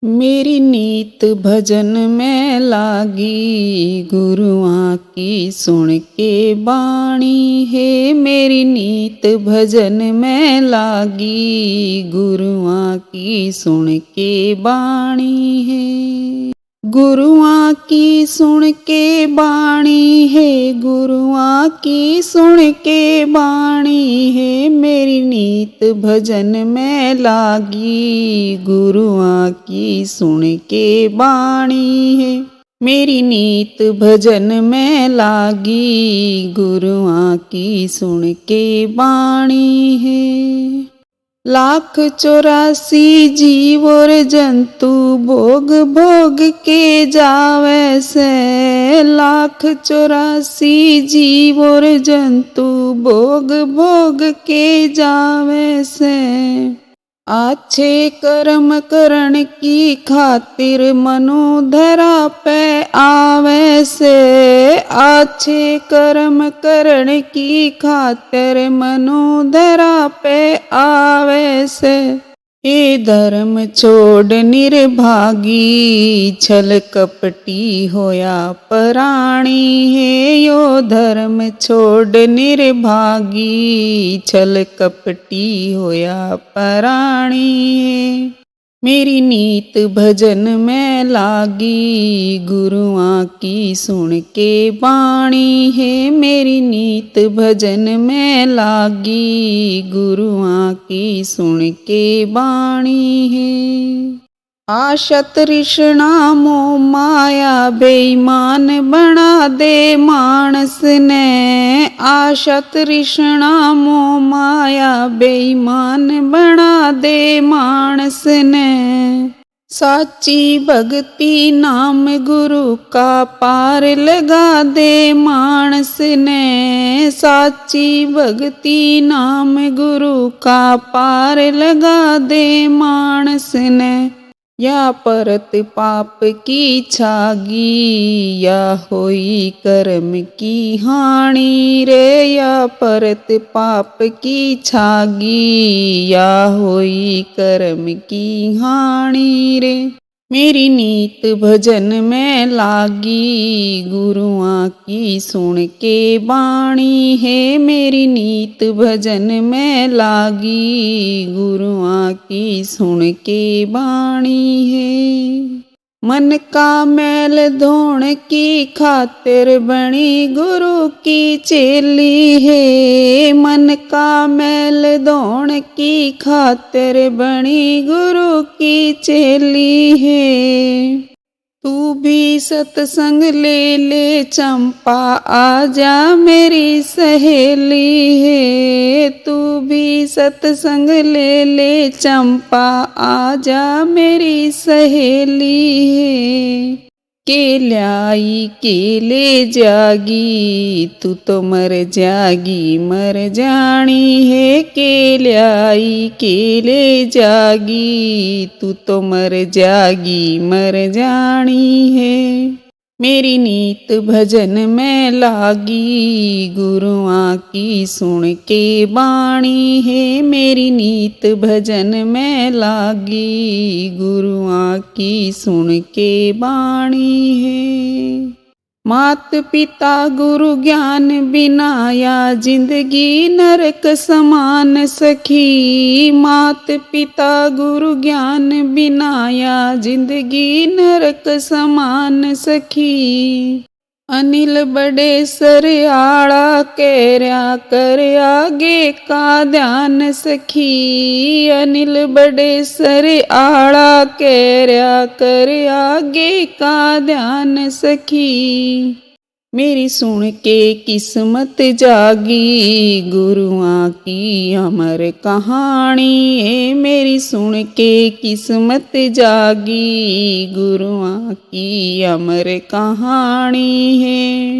मेरी नीत भजन में लागी, गुरुआं की सुन के बाणी है। मेरी नीत भजन में लागी, गुरुआं की सुन के बाणी है। गुरुआं की सुन के बाणी है, गुरुआं की सुन के बाणी है। मेरी नीत भजन में लागी, गुरुआं की सुन के बाणी है। मेरी नीत भजन में लागी, गुरुआं की सुन के बाणी है। लाख 84 जीव और जंतु भोग भोग के जावे से। लाख 84 जीव और जंतु भोग भोग के जावे से। अच्छे कर्म करण की खातिर मनु धरा पे आवे से। अच्छे कर्म करण की खातिर मनु धरा पे आवे से। ये धर्म छोड़ निर्भागी, छल कपटी होया प्राणी है। यो धर्म छोड़ निर्भागी, छल कपटी होया प्राणी है। मेरी नीत भजन में लागी, गुरुआं की सुन के बाणी है। मेरी नीत भजन में लागी, गुरुआं की सुन के बाणी है। आशा तृष्णा मोह माया बेईमान बना दे मानस ने। आशा तृष्णा मोह माया बेईमान बना दे मानस ने। साची भक्ति नाम गुरु का पार लगा दे मानस ने। साची भक्ति नाम गुरु का पार लगा दे मानस ने। या परत पाप की छागी, या होई कर्म की हानि रे। या परत पाप की छागी, या होई कर्म की हानि रे। मेरी नीत भजन में लागी, गुरुआं की सुन के बाणी है। मेरी नीत भजन में लागी, गुरुआं की सुन के बाणी है। मन का मैल धोण की खातिर बनी गुरु की चेली है। मन का मैल धोण की खातिर बनी गुरु की चेली है। तू भी सत्संग ले ले चंपा, आजा मेरी सहेली है। तू भी सत्संग ले ले चंपा, आजा मेरी सहेली है। केलाई के ले जागी, तू तो मर जागी मर जानी है। केलाई के ले जागी, तू तो मर जागी मर जानी है। मेरी नीत भजन में लागी, गुरुआं की सुन के बाणी है। मेरी नीत भजन में लागी, गुरुआं की सुन के बाणी है। मात पिता गुरु ज्ञान बिना या जिंदगी नरक समान सखी। मात पिता गुरु ज्ञान बिना या जिंदगी नरक समान सखी। अनिल बड़े सर आड़ा केरया कर आगे का ध्यान सखी। अनिल बड़े सर आड़ा केरया कर आगे का ध्यान सखी। मेरी सुन के किस्मत जागी, गुरुआं की अमर कहानी है। मेरी सुन के किस्मत जागी, गुरुआं की अमर कहानी है।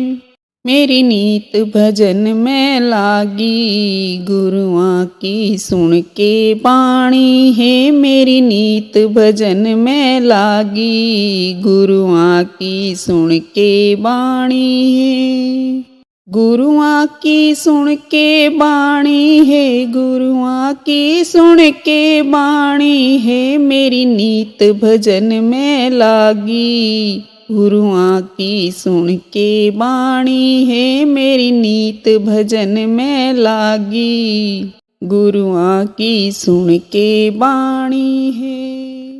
मेरी नीत भजन में लागी, गुरुआं की सुन के बाणी है। मेरी नीत भजन में लागी, गुरुआं की सुन के बाणी है। गुरुआं की सुन के बाणी है, गुरुआं की सुन के बाणी है, मेरी नीत भजन में लागी। गुरुआं की सुन के बाणी है, मेरी नीत भजन में लागी। गुरुआं की सुन के बाणी है।